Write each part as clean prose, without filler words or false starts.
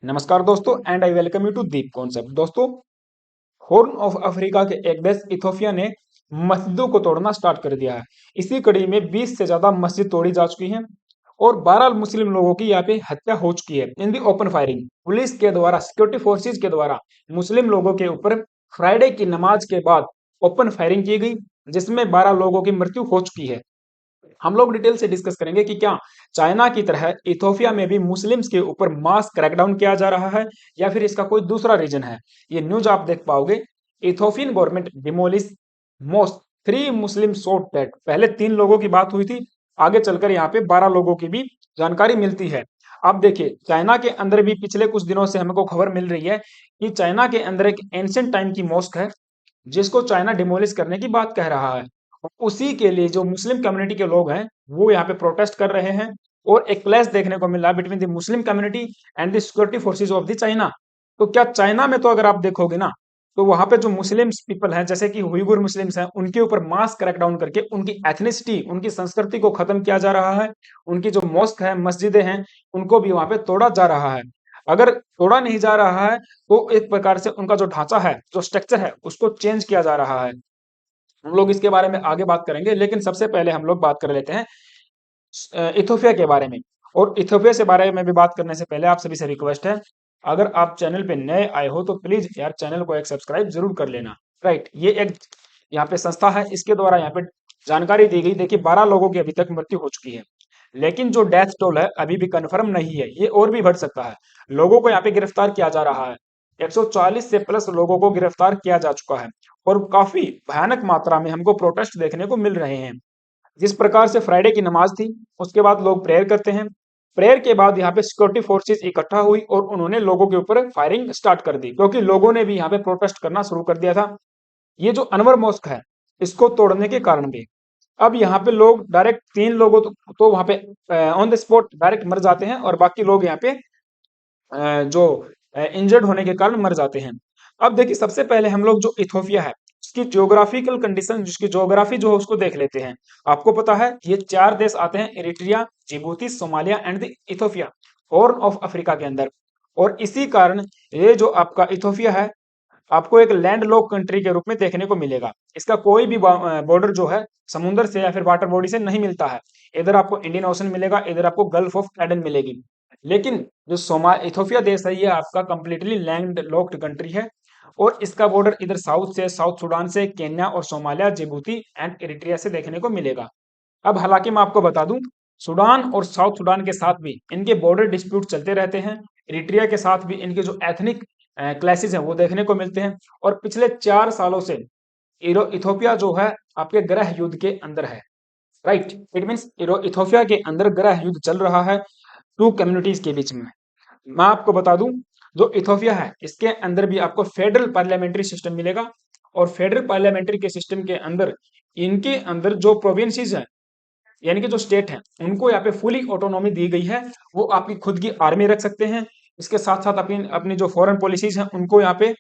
नमस्कार दोस्तों and I welcome you to deep concept. दोस्तों, हॉर्न ऑफ अफ्रीका के एक देश इथोपिया ने मस्जिदों को तोड़ना स्टार्ट कर दिया है। इसी कड़ी में 20 से ज्यादा मस्जिद तोड़ी जा चुकी हैं और 12 मुस्लिम लोगों की यहाँ पे हत्या हो चुकी है इन दी ओपन फायरिंग। पुलिस के द्वारा, सिक्योरिटी फोर्सेज के द्वारा मुस्लिम लोगों के ऊपर फ्राइडे की नमाज के बाद ओपन फायरिंग की गई, जिसमें 12 लोगों की मृत्यु हो चुकी है। हम लोग डिटेल से डिस्कस करेंगे कि क्या चाइना की तरह इथोपिया में भी मुस्लिम्स के ऊपर मास क्रैकडाउन किया जा रहा है या फिर इसका कोई दूसरा रीजन है। ये न्यूज आप देख पाओगे। इथोपियन गवर्नमेंट डिमोलिश मोस्ट 3 मुस्लिम शॉट डेड। पहले 3 लोगों की बात हुई थी, आगे चलकर यहाँ पे 12 लोगों की भी जानकारी मिलती है। अब देखिए, चाइना के अंदर भी पिछले कुछ दिनों से हमको खबर मिल रही है कि चाइना के अंदर एक एंशिएंट टाइम की मॉस्क है जिसको चाइना डिमोलिश करने की बात कह रहा है। और उसी के लिए जो मुस्लिम कम्युनिटी के लोग हैं वो यहाँ पे प्रोटेस्ट कर रहे हैं और एक क्लैश देखने को मिला between the Muslim community and the security forces of the China. तो क्या चाइना में तो अगर आप देखोगे ना, तो वहां पे जो मुस्लिम पीपल हैं जैसे कि हुइगुर मुस्लिम्स हैं, उनके ऊपर मास क्रैकडाउन करके उनकी एथनिसिटी, उनकी संस्कृति को खत्म किया जा रहा है। उनकी जो मॉस्क है, मस्जिदें हैं, उनको भी वहां पे तोड़ा जा रहा है। अगर तोड़ा नहीं जा रहा है तो एक प्रकार से उनका जो ढांचा है, जो स्ट्रक्चर है, उसको चेंज किया जा रहा है। हम लोग इसके बारे में आगे बात करेंगे, लेकिन सबसे पहले हम लोग बात कर लेते हैं इथोपिया के बारे में। और इथोपिया से बारे में भी बात करने से पहले आप सभी से रिक्वेस्ट है, अगर आप चैनल पे नए आए हो तो प्लीज यार चैनल को एक सब्सक्राइब जरूर कर लेना। राइट, ये एक यहाँ पे संस्था है, इसके द्वारा यहाँ पे जानकारी दी गई। देखिए, 12 लोगों की अभी तक मृत्यु हो चुकी है, लेकिन जो डेथ टोल है अभी भी कंफर्म नहीं है, ये और भी बढ़ सकता है। लोगों को यहाँ पे गिरफ्तार किया जा रहा है। 140 से प्लस लोगों को गिरफ्तार किया जा चुका है और काफी भयानक मात्रा में हमको प्रोटेस्ट देखने को मिल रहे हैं। जिस प्रकार से फ्राइडे की नमाज थी, उसके बाद लोग प्रेयर करते हैं। प्रेयर के बाद यहाँ पे सिक्योरिटी फोर्सेस इकट्ठा हुई और उन्होंने लोगों के ऊपर फायरिंग स्टार्ट कर दी, क्योंकि लोगों ने भी यहाँ पे प्रोटेस्ट करना शुरू कर दिया था ये जो अनवर मॉस्क है इसको तोड़ने के कारण भी। अब यहाँ पे लोग डायरेक्ट 3 लोगों तो वहां पे ऑन द स्पॉट डायरेक्ट मर जाते हैं और बाकी लोग यहाँ पे जो इंजर्ड होने के कारण मर जाते हैं। अब देखिए, सबसे पहले हम लोग जो इथोपिया है उसकी ज्योग्राफिकल कंडीशन, जिसकी ज्योग्राफी जो है उसको देख लेते हैं। आपको पता है ये 4 देश आते हैं, Eritrea, Djibouti, Somalia and the Ethiopia, horn of Africa के अंदर। और इसी कारण ये जो आपका इथोपिया है आपको एक लैंड लॉक कंट्री के रूप में देखने को मिलेगा। इसका कोई भी बॉर्डर जो है समुद्र से या फिर वाटर बॉडी से नहीं मिलता है। इधर आपको इंडियन ओशन मिलेगा, इधर आपको गल्फ ऑफ एडन मिलेगी। लेकिन जो सोमा इथोपिया देश है ये आपका कंप्लीटली लैंड लॉक्ड कंट्री है और इसका बॉर्डर इधर साउथ से, साउथ सुडान से, केन्या और सोमालिया, जिबूती एंड इरिट्रिया से देखने को मिलेगा। अब हालांकि मैं आपको बता दूं, सूडान और साउथ सूडान के साथ भी इनके बॉर्डर डिस्प्यूट चलते रहते हैं। इरिट्रिया के साथ भी इनके जो एथनिक क्लैशेस हैं वो देखने को मिलते हैं। और पिछले 4 सालों से इथोपिया जो है आपके गृह युद्ध के अंदर है। राइट, इट मीन्स इथोपिया के अंदर गृह युद्ध चल रहा है टू कम्युनिटीज के बीच में। मैं आपको बता दूं, जो इथोपिया है इसके अंदर भी आपको फेडरल पार्लियामेंट्री सिस्टम मिलेगा। और फेडरल पार्लियामेंट्री के सिस्टम के अंदर इनके अंदर जो प्रोविंसेस हैं, यानी कि जो स्टेट है, उनको यहाँ पे फुली ऑटोनॉमी दी गई है। वो आपकी खुद की आर्मी रख सकते हैं, इसके साथ साथ अपनी अपनी जो फॉरेन पॉलिसीज हैं उनको यहाँ पे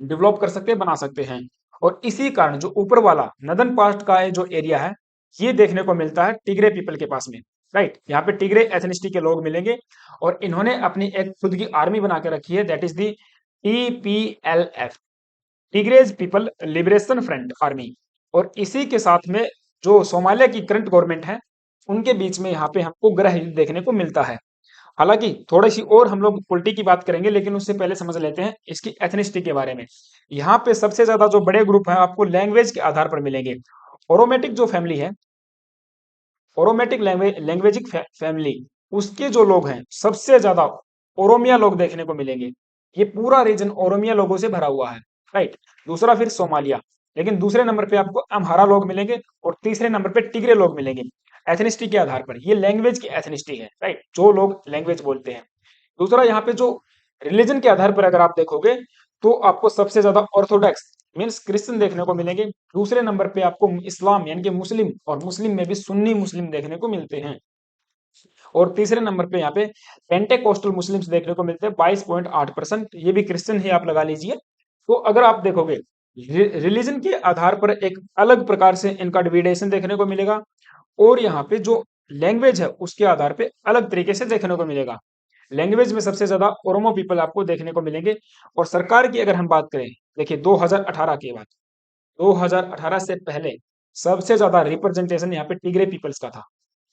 डेवलप कर सकते हैं, बना सकते हैं। और इसी कारण जो ऊपर वाला नदन पार्ट का जो एरिया है ये देखने को मिलता है टिग्रे पीपल के पास में। राइट, यहाँ पे टिग्रे एथनिसिटी के लोग मिलेंगे और इन्होंने अपनी एक खुद की आर्मी बना के रखी है, that is the TPLF, Tigray's people liberation front army. और इसी के साथ में जो सोमालिया की करंट गवर्नमेंट है उनके बीच में यहाँ पे हमको गृह युद्ध देखने को मिलता है। हालांकि थोड़ी सी और हम लोग पॉलिटी की बात करेंगे, लेकिन उससे पहले समझ लेते हैं इसकी एथनिसिटी के बारे में। यहाँ पे सबसे ज्यादा जो बड़े ग्रुप हैं आपको लैंग्वेज के आधार पर मिलेंगे। ओरोमेटिक जो फैमिली है, ओरोमेटिक लैंग्वेजिक फैमिली, उसके जो लोग हैं सबसे ज्यादा ओरोमिया लोग देखने को मिलेंगे। ये पूरा रीजन ओरोमिया लोगों से भरा हुआ है। राइट, दूसरा फिर सोमालिया, लेकिन दूसरे नंबर पे आपको अम्हारा लोग मिलेंगे और तीसरे नंबर पे टिग्रे लोग मिलेंगे। एथनिसिटी के आधार पर ये लैंग्वेज की एथनिसिटी है। राइट, जो लोग लैंग्वेज बोलते हैं। दूसरा यहाँ पे जो रिलीजन के आधार पर अगर आप देखोगे तो आपको सबसे ज्यादा ऑर्थोडॉक्स मीन्स क्रिश्चियन देखने को मिलेंगे। दूसरे नंबर पे आपको इस्लाम यानी कि मुस्लिम, और मुस्लिम में भी सुन्नी मुस्लिम देखने को मिलते हैं। और तीसरे नंबर पे यहाँ पे पेंटेकोस्टल मुस्लिम्स देखने को मिलते हैं 22.8%, ये भी क्रिश्चियन ही आप लगा लीजिए। तो अगर आप देखोगे रिलीजन के आधार पर एक अलग प्रकार से इनका डिविडेशन देखने को मिलेगा और यहाँ पे जो लैंग्वेज है उसके आधार पे अलग तरीके से देखने को मिलेगा। लैंग्वेज में सबसे ज्यादा ओरोमो पीपल आपको देखने को मिलेंगे। और सरकार की अगर हम बात करें, देखिए 2018 के बाद, 2018 से पहले सबसे ज्यादा रिप्रेजेंटेशन यहाँ पे टिग्रे पीपल्स का था,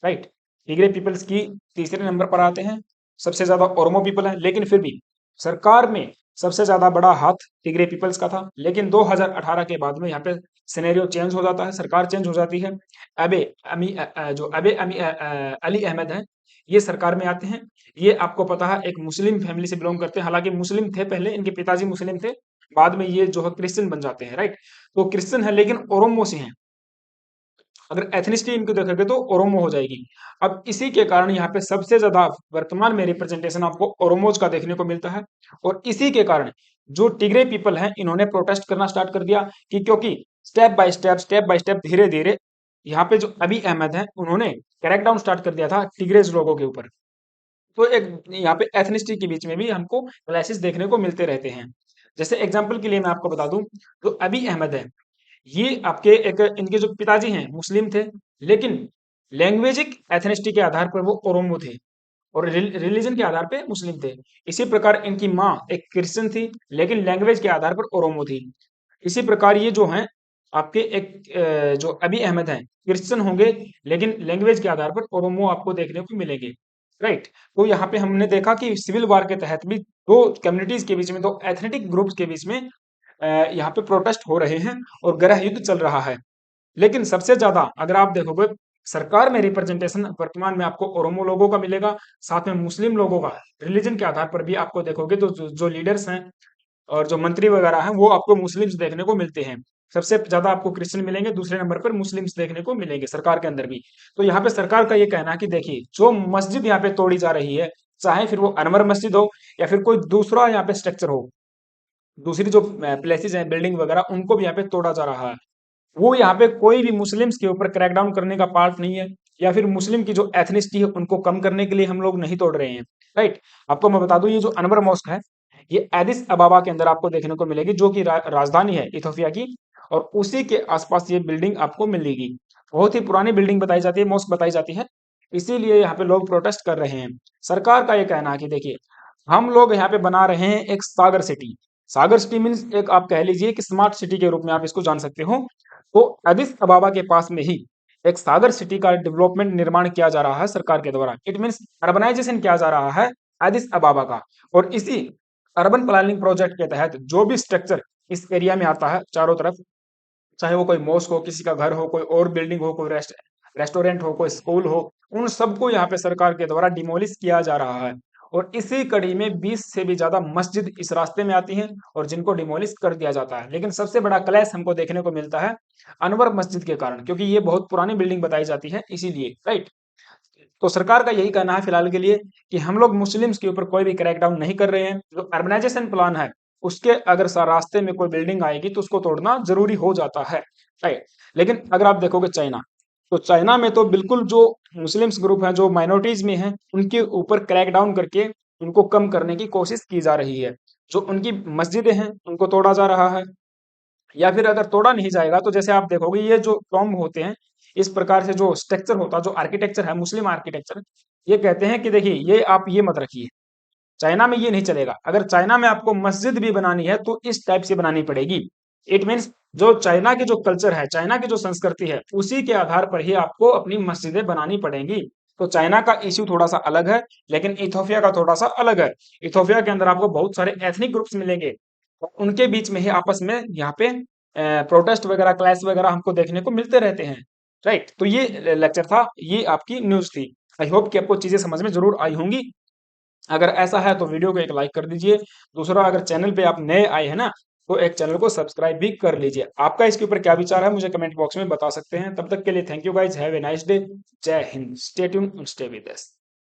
राइट। टिग्रे पीपल्स की तीसरे नंबर पर आते हैं, सबसे ज्यादा ओरोमो पीपल है, लेकिन फिर भी सरकार में सबसे ज्यादा बड़ा हाथ टिग्रे पीपल्स का था। लेकिन 2018 के बाद में यहाँ पे सिनेरियो चेंज हो जाता है, सरकार चेंज हो जाती है। अबे अमी जो अबे अमी अली अहमद हैं, ये सरकार में आते हैं। ये आपको पता है एक मुस्लिम फैमिली से बिलोंग करते हैं, हालांकि मुस्लिम थे पहले, इनके पिताजी मुस्लिम थे, बाद में ये जो है क्रिश्चियन बन जाते हैं, राइट। तो क्रिश्चियन है लेकिन ओरोमो से हैं, अगर एथनिसिटी इनको देखोगे तो ओरोमो हो जाएगी। अब इसी के कारण यहाँ पे सबसे ज्यादा वर्तमान में रिप्रेजेंटेशन आपको ओरोमोज का देखने को मिलता है। और इसी के कारण जो टिग्रे पीपल हैं, इन्होंने प्रोटेस्ट करना स्टार्ट कर दिया कि क्योंकि स्टेप बाय स्टेप धीरे धीरे यहाँ पे जो अभी अहमद हैं, उन्होंने क्रैकडाउन स्टार्ट कर दिया था टिग्रेज लोगों के ऊपर। तो एक यहाँ पे एथनिसिटी के बीच में भी हमको क्लैशेस देखने को मिलते रहते हैं। जैसे एग्जाम्पल के लिए मैं आपको बता दूं, तो अभी अहमद है, ये आपके एक इनके जो पिताजी हैं मुस्लिम थे, लेकिन लैंग्वेजिक एथनिसिटी के आधार पर वो ओरोमो थे, और रिलीजन के आधार पे मुस्लिम थे। इसी प्रकार इनकी माँ एक क्रिश्चियन थी, लेकिन लैंग्वेज के आधार पर ओरोमो थी। इसी प्रकार ये जो हैं आपके एक जो अभी अहमद हैं, क्रिश्चियन होंगे, लेकिन लैंग्वेज के आधार पर ओरोमो आपको देखने को मिलेंगे, राइट। तो यहाँ पे हमने देखा कि सिविल वार के तहत भी दो कम्युनिटीज के बीच में, दो एथनिटिक ग्रुप्स के बीच में यहाँ पे प्रोटेस्ट हो रहे हैं और गृह युद्ध चल रहा है। लेकिन सबसे ज्यादा अगर आप देखोगे, सरकार में रिप्रेजेंटेशन वर्तमान में आपको ओरोमो लोगों का मिलेगा, साथ में मुस्लिम लोगों का। रिलीजन के आधार पर भी आपको देखोगे तो जो लीडर्स हैं और जो मंत्री वगैरह हैं, वो आपको मुस्लिम्स देखने को मिलते हैं। सबसे ज्यादा आपको क्रिश्चियन मिलेंगे, दूसरे नंबर पर मुस्लिम्स देखने को मिलेंगे सरकार के अंदर भी। तो यहाँ पे सरकार का ये कहना है कि देखिए, जो मस्जिद यहाँ पे तोड़ी जा रही है, चाहे फिर वो अनवर मस्जिद हो या फिर कोई दूसरा यहाँ पे स्ट्रक्चर हो, दूसरी जो प्लेसेस हैं बिल्डिंग वगैरह, उनको भी यहाँ पे तोड़ा जा रहा है। वो यहाँ पे कोई भी मुस्लिम्स के ऊपर क्रैकडाउन करने का पार्ट नहीं है, या फिर मुस्लिम की जो एथनिसिटी है उनको कम करने के लिए हम लोग नहीं तोड़ रहे हैं, राइट। आपको मैं बता दूं, ये जो अनवर मॉस्क है, ये एडिस अबाबा के अंदर आपको देखने को मिलेगी, जो कि राजधानी है इथोपिया की। और उसी के आसपास ये बिल्डिंग आपको मिलेगी। बहुत ही पुरानी बिल्डिंग बताई जाती है, मॉस्क बताई जाती है, इसीलिए यहाँ पे लोग प्रोटेस्ट कर रहे हैं। सरकार का ये कहना है कि देखिए, हम लोग यहाँ पे बना रहे हैं एक सागर सिटी। सागर सिटी मीन्स एक आप कह लीजिए कि स्मार्ट सिटी के रूप में आप इसको जान सकते हो। तो एडिस अबाबा के पास में ही एक सागर सिटी का डेवलपमेंट निर्माण किया जा रहा है सरकार के द्वारा। इट मीन्स अर्बनाइजेशन किया जा रहा है एडिस अबाबा का। और इसी अर्बन प्लानिंग प्रोजेक्ट के तहत जो भी स्ट्रक्चर इस एरिया में आता है चारों तरफ, चाहे वो कोई मॉस्क हो, किसी का घर हो, कोई और बिल्डिंग हो, कोई रेस्टोरेंट हो, कोई स्कूल हो, उन सबको यहाँ पे सरकार के द्वारा डिमोलिश किया जा रहा है। और इसी कड़ी में 20 से भी ज्यादा मस्जिद इस रास्ते में आती हैं और जिनको डिमोलिश कर दिया जाता है। लेकिन सबसे बड़ा क्लैश हमको देखने को मिलता है अनवर मस्जिद के कारण, क्योंकि ये बहुत पुरानी बिल्डिंग बताई जाती है इसीलिए, राइट। तो सरकार का यही कहना है फिलहाल के लिए कि हम लोग मुस्लिम्स के ऊपर कोई भी क्रैकडाउन नहीं कर रहे हैं। जो अर्बनाइजेशन प्लान है, उसके अगर रास्ते में कोई बिल्डिंग आएगी तो उसको तोड़ना जरूरी हो जाता है, राइट। लेकिन अगर आप देखोगे चाइना, तो चाइना में तो बिल्कुल जो मुस्लिम्स ग्रुप हैं, जो माइनॉरिटीज में हैं, उनके ऊपर क्रैकडाउन करके उनको कम करने की कोशिश की जा रही है। जो उनकी मस्जिदें हैं उनको तोड़ा जा रहा है, या फिर अगर तोड़ा नहीं जाएगा तो जैसे आप देखोगे ये जो टॉम्ब होते हैं, इस प्रकार से जो स्ट्रक्चर होता है, जो आर्किटेक्चर है मुस्लिम आर्किटेक्चर, ये कहते हैं कि देखिए ये आप ये मत रखिए, चाइना में ये नहीं चलेगा। अगर चाइना में आपको मस्जिद भी बनानी है तो इस टाइप से बनानी पड़ेगी। इट मीन्स जो चाइना की जो कल्चर है, चाइना की जो संस्कृति है, उसी के आधार पर ही आपको अपनी मस्जिदें बनानी पड़ेंगी। तो चाइना का इश्यू थोड़ा सा अलग है, लेकिन इथोपिया का थोड़ा सा अलग है। इथोपिया के अंदर आपको बहुत सारे एथनिक ग्रुप्स मिलेंगे और उनके बीच में ही आपस में यहाँ पे प्रोटेस्ट वगैरह, क्लैश वगैरह हमको देखने को मिलते रहते हैं, राइट। तो ये लेक्चर था, ये आपकी न्यूज थी। आई होप कि आपको चीजें समझ में जरूर आई होंगी। अगर ऐसा है तो वीडियो को एक लाइक कर दीजिए। दूसरा, अगर चैनल पे आप नए आए हैं ना, तो एक चैनल को सब्सक्राइब भी कर लीजिए। आपका इसके ऊपर क्या विचार है मुझे कमेंट बॉक्स में बता सकते हैं। तब तक के लिए thank you guys, have a nice day. जय हिंद, stay tuned, stay with us.